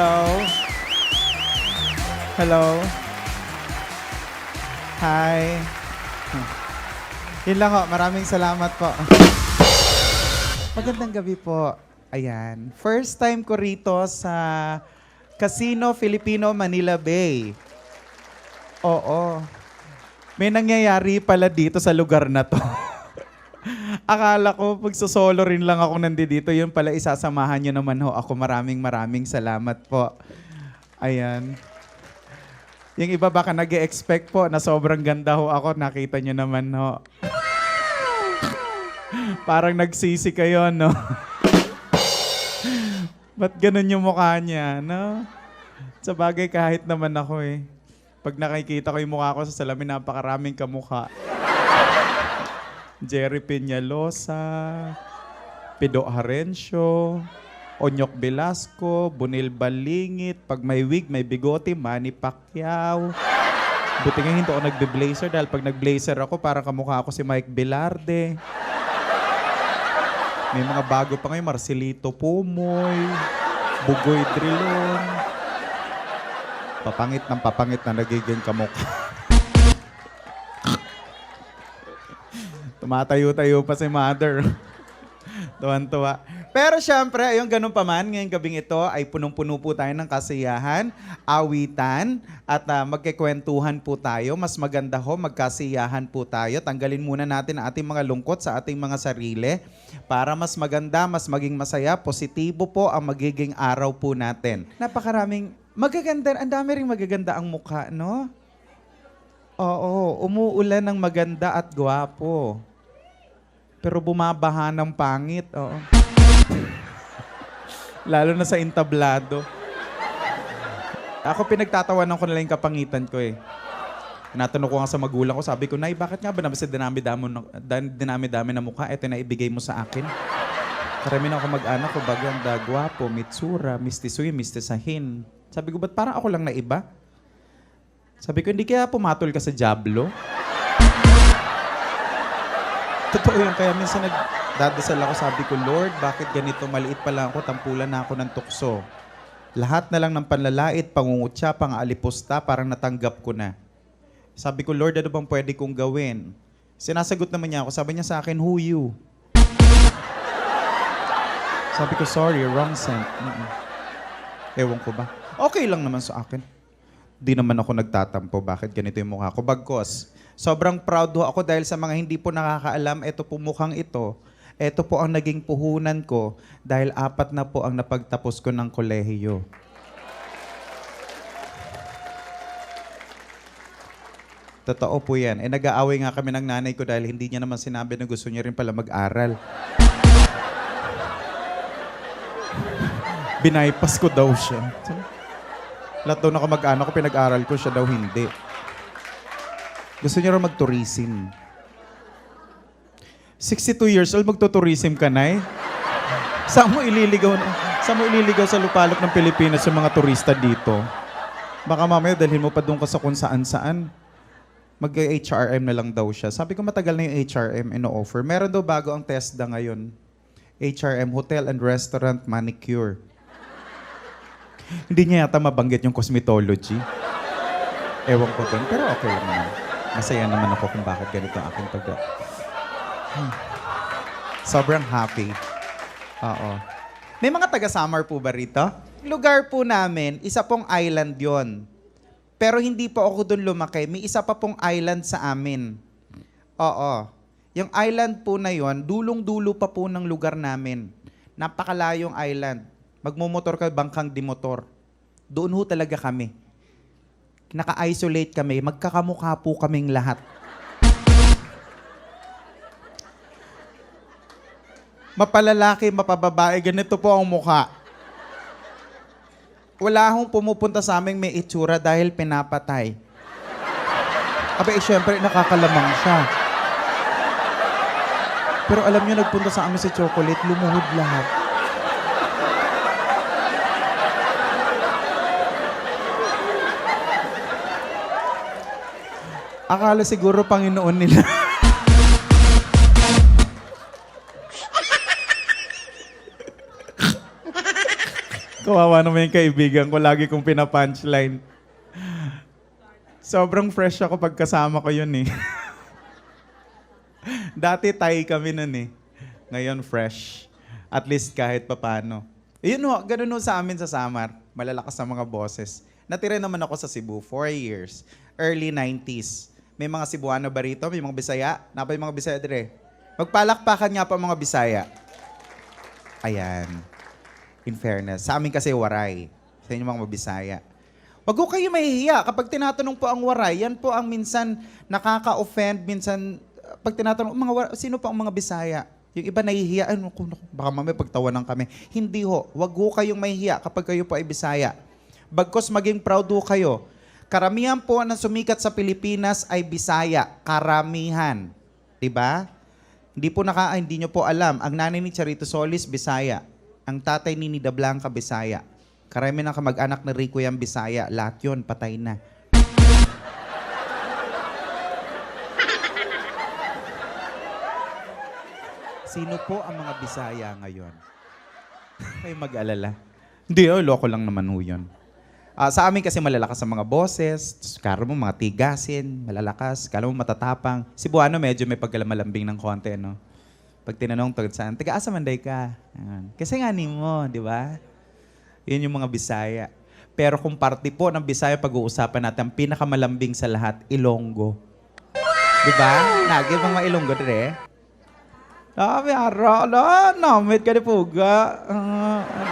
Hello? Hello? Hi. Yun lang ho. Maraming salamat po. Magandang gabi po. Ayan. First time ko rito sa Casino Filipino Manila Bay. Oo. May nangyayari pala dito sa lugar na to. Akala ko pagsosolo rin lang ako nandito. Yun pala isasamahan nyo naman ho ako. Maraming salamat po. Ayan. Yung iba baka nag-e-expect po na sobrang ganda ho ako. Nakita nyo naman ho. Parang nagsisi kayo, no? Ba't ganun yung mukha niya, no? Sa bagay kahit naman ako eh. Pag nakikita ko yung mukha ko sa salamin, napakaraming kamukha. Jerry Peñalosa, Pido Harencio, Onyok Velasco, Bunil Balingit, pag may wig, may bigote, Manny Pacquiao. Buti nga hindi ako nagbe-blazer dahil pag nag-blazer ako, parang kamukha ako si Mike Velarde. May mga bago pa ngayon, Marcelito Pumoy, Bugoy Drilon. Papangit na nagiging kamukha. Tumatayo-tayo pa si mother. Tuwan-tuwa. Pero syempre, ayun, ganun pa man, ngayong gabing ito ay punong-puno po tayo ng kasiyahan, awitan, at magkikwentuhan po tayo. Mas maganda ho, magkasiyahan po tayo. Tanggalin muna natin ang ating mga lungkot sa ating mga sarili para mas maganda, mas maging masaya, positibo po ang magiging araw po natin. Napakaraming magaganda, ang dami ring magaganda ang mukha, no? Oo, umuulan ng maganda at gwapo. Pero bumabaha ng pangit, oo. Lalo na sa entablado. Ako pinagtatawanan ko na lang yung kapangitan ko eh. Tinatanong ko nga sa magulang ko, sabi ko, Nay, bakit nga ba naman sa dinami-dami na mukha, ito na ibigay mo sa akin? Karami na ako mag-anak ko, baganda, gwapo, mitsura, mistisuy, mistisahin. Sabi ko, ba't parang ako lang na iba? Sabi ko, hindi kaya pumatol ka sa Diablo? Totoo yun. Kaya minsan nagdadasal ako, sabi ko, Lord, bakit ganito? Maliit pa lang ako, tampulan na ako ng tukso. Lahat na lang ng panlalait, pangungutya, pang-alipusta, parang natanggap ko na. Sabi ko, Lord, ano bang pwede kong gawin? Sinasagot naman niya ako. Sabi niya sa akin, who you? Sabi ko, sorry, wrong sent. Ewan ko ba? Okay lang naman sa akin. Di naman ako nagtatampo. Bakit ganito yung mukha ko? Bagkos, sobrang proud ho ako dahil sa mga hindi po nakakaalam, ito po mukhang ito. Ito po ang naging puhunan ko dahil 4 na po ang napagtapos ko ng kolehiyo. Totoo po yan. Nag-aaway nga kami ng nanay ko dahil hindi niya naman sinabi na gusto niya rin pala mag-aral. Binaypas ko daw siya. Lahat daw na kamag-anak ko, pinag-aral ko, siya daw hindi. Gusto niya rin mag-tourism. 62 years old, magto-tourism ka na eh. Saan mo ililigaw sa lupalop ng Pilipinas sa mga turista dito? Baka mamaya dalhin mo pa doon ka sa kung saan-saan. Mag-HRM na lang daw siya. Sabi ko matagal na yung HRM ino-offer. Meron daw bago ang TESDA ngayon. HRM, Hotel and Restaurant Manicure. Hindi niya yata mabanggit yung cosmetology. Ewan ko doon, pero okay lang naman. Masaya naman ako kung bakit ganito ang aking Sobrang happy. Oo. May mga taga-Samar po ba rito? Lugar po namin, isa pong island yon. Pero hindi po ako doon lumaki. May isa pa pong island sa amin. Oo. Yung island po na yon, dulong-dulo pa po ng lugar namin. Napakalayong island. Magmumotor ka, bangkang di motor. Doon ho talaga kami. Naka-isolate kami. Magkakamukha po kaming lahat. Mapalalaki, mapababae, ganito po ang mukha. Wala hong pumupunta sa aming may itsura dahil pinapatay. Abay, syempre, nakakalamang siya. Pero alam niyo, nagpunta sa amin si Chocolate, lumuhod lahat. Akala siguro Panginoon nila. Kawawa naman yung kaibigan ko. Lagi kong pinapunchline. Sobrang fresh ako pag kasama ko yun eh. Dati Thai kami nun eh. Ngayon fresh. At least kahit papano. Yun ho, ganun ho sa amin sa Samar. Malalakas ang mga boses. Natira naman ako sa Cebu, 4 years. Early 90s. May mga Cebuano ba rito? May mga Bisaya? Napay mga Bisaya dire. Magpalakpakan nga pa mga Bisaya. Ayan. In fairness. Sa amin kasi waray. Sa inyo mga Bisaya. Wag ko kayo mahihiya. Kapag tinatanong po ang waray, yan po ang minsan nakaka-offend, minsan pag tinatanong, sino po ang mga Bisaya? Yung iba nahihiya, baka mamaya pagtawanan kami. Hindi ho. Wag ho kayong mahihiya kapag kayo po ay Bisaya. Bagkos maging proud ho kayo. Karamihan po na sumikat sa Pilipinas ay Bisaya. Karamihan. Diba? Hindi nyo po alam. Ang nanay ni Charito Solis, Bisaya. Ang tatay ni Nida Blanca, Bisaya. Karamihan ng kamag-anak na Rico yung Bisaya. Lahat yun, patay na. Sino po ang mga Bisaya ngayon? Kayo mag-alala. Hindi, loko lang naman ho yun. Sa amin kasi malalakas ang mga boses, karo mo mga tigasin, malalakas, kala mo matatapang. Cebuano medyo may pagkalamalambing ng konti, no? Pag tinanong tungkol saan, taga-asa manday ka? Kasi nga mo, di ba? Yun yung mga Bisaya. Pero kung parte po ng Bisaya pag-uusapan natin, ang pinakamalambing sa lahat, Ilonggo. Di ba? Nagib ang mga Ilonggo dire. Namit ka di puga.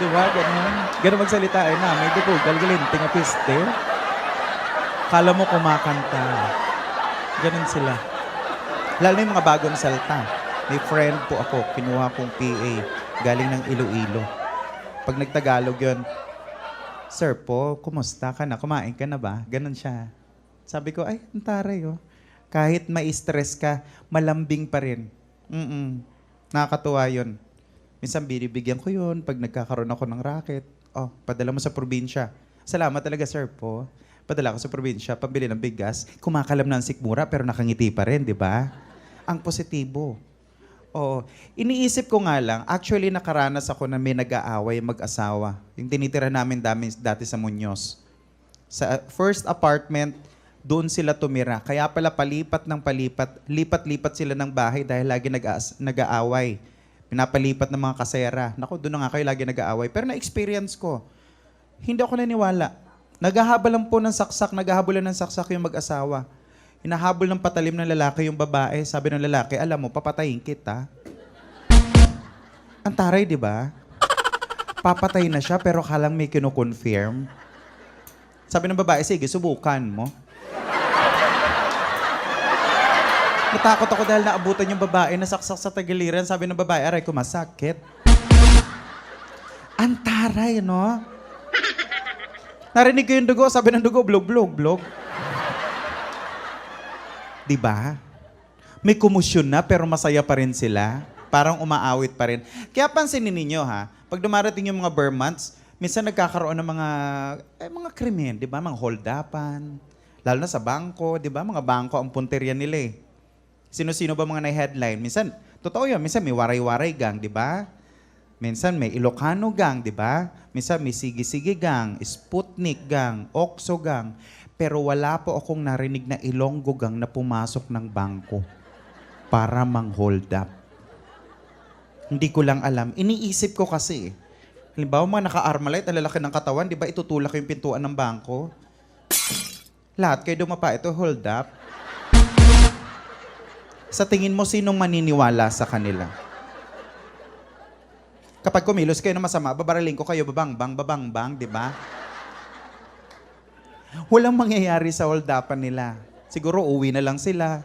Di ba? Ganun magsalita eh. Namit di puga. Galinting a piste. Kala mo kumakanta. Ganun sila. Lalo yung mga bagong salta. May friend po ako. Kinuha kong PA. Galing ng Iloilo. Pag nagtagalog yun, Sir po, kumusta ka na? Kumain ka na ba? Ganun siya. Sabi ko, ay, ang taray oh. Kahit ma-stress ka, malambing pa rin. Nakakatuwa yun. Minsan binibigyan ko yun pag nagkakaroon ako ng racket. Oh, padala mo sa probinsya. Salamat talaga, sir po. Padala ko sa probinsya, pambili ng bigas. Kumakalam na ang sikmura pero nakangiti pa rin, di ba? Ang positibo. Oo. Iniisip ko nga lang, actually nakaranas ako na may nag-aaway mag-asawa. Yung tinitira namin dati sa Muñoz. Sa first apartment, doon sila tumira. Kaya pala palipat ng palipat, lipat-lipat sila ng bahay dahil lagi nag-aaway. Pinapalipat ng mga kasera. Naku, doon na nga kayo lagi nag-aaway. Pero na-experience ko, hindi ako naniwala. Naghahabol ng saksak yung mag-asawa. Hinahabol ng patalim ng lalaki yung babae. Sabi ng lalaki, alam mo, papatayin kita. Ang taray, di ba? Papatay na siya pero kalang may kino-confirm. Sabi ng babae, sige, subukan mo. Natakot ako dahil naabutan yung babae, nasaksak sa tagiliran. Sabi ng babae, aray ko, masakit. Ang taray, no? Narinig ko yung dugo, sabi ng dugo, blog. Diba? May kumusyon na pero masaya pa rin sila. Parang umaawit pa rin. Kaya pansinin ninyo ha, pag dumarating yung mga bare months, minsan nagkakaroon ng mga krimen, di ba? Mga hold-upan. Lalo na sa bangko, di ba? Mga bangko ang punteriya nila eh. Sino-sino ba mga na-headline? Minsan, totoo yun, minsan may waray-waray gang, di ba? Minsan may Ilocano gang, di ba? Minsan may Sige-Sige gang, Sputnik gang, Okso gang. Pero wala po akong narinig na Ilonggo gang na pumasok ng bangko para mang-hold up. Hindi ko lang alam. Iniisip ko kasi. Halimbawa, mga naka-armalite, ang lalaki ng katawan, di ba itutulak yung pintuan ng bangko? Lahat kayo dumapa, ito hold up. Sa tingin mo, sinong maniniwala sa kanila? Kapag kumilos kayo na masama, babaraling ko kayo, babang, di ba? Walang mangyayari sa hold-upan nila. Siguro uwi na lang sila.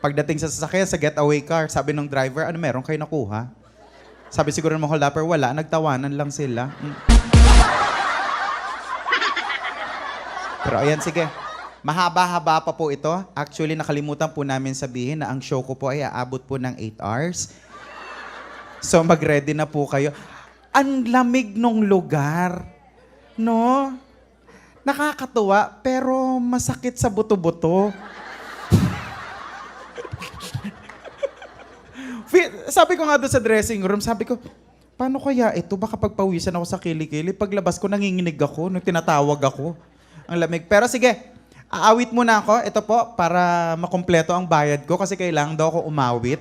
Pagdating sa sasakyan, sa getaway car, sabi ng driver, ano meron kayo nakuha? Sabi siguro ng mga hold-upper, wala, nagtawanan lang sila. Pero ayan, sige. Mahaba-haba pa po ito. Actually, nakalimutan po namin sabihin na ang show ko po ay aabot po ng 8 hours. So, mag-ready na po kayo. Ang lamig nung lugar. No? Nakakatuwa, pero masakit sa buto-buto. Sabi ko nga doon sa dressing room, sabi ko, paano kaya ito? Baka pagpawisan ako sa kilikili. Paglabas ko, nanginginig ako, nung tinatawag ako. Ang lamig. Pero sige, aawit muna ako. Ito po, para makumpleto ang bayad ko kasi kailangan daw ako umawit.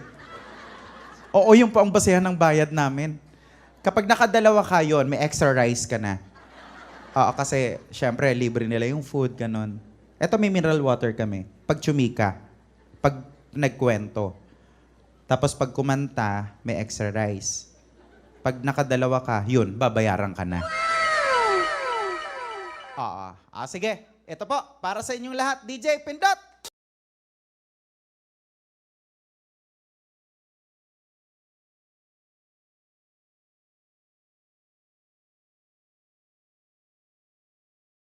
Oo, yung po ang basehan ng bayad namin. Kapag nakadalawa ka yun, may extra rice ka na. Oo, kasi syempre, libre nila yung food, ganun. Ito, may mineral water kami. Pag tsumika, pag nagkwento. Tapos pag kumanta, may extra rice. Pag nakadalawa ka, yun, babayaran ka na. Oo. Sige, ito po, para sa inyong lahat, DJ Pindot!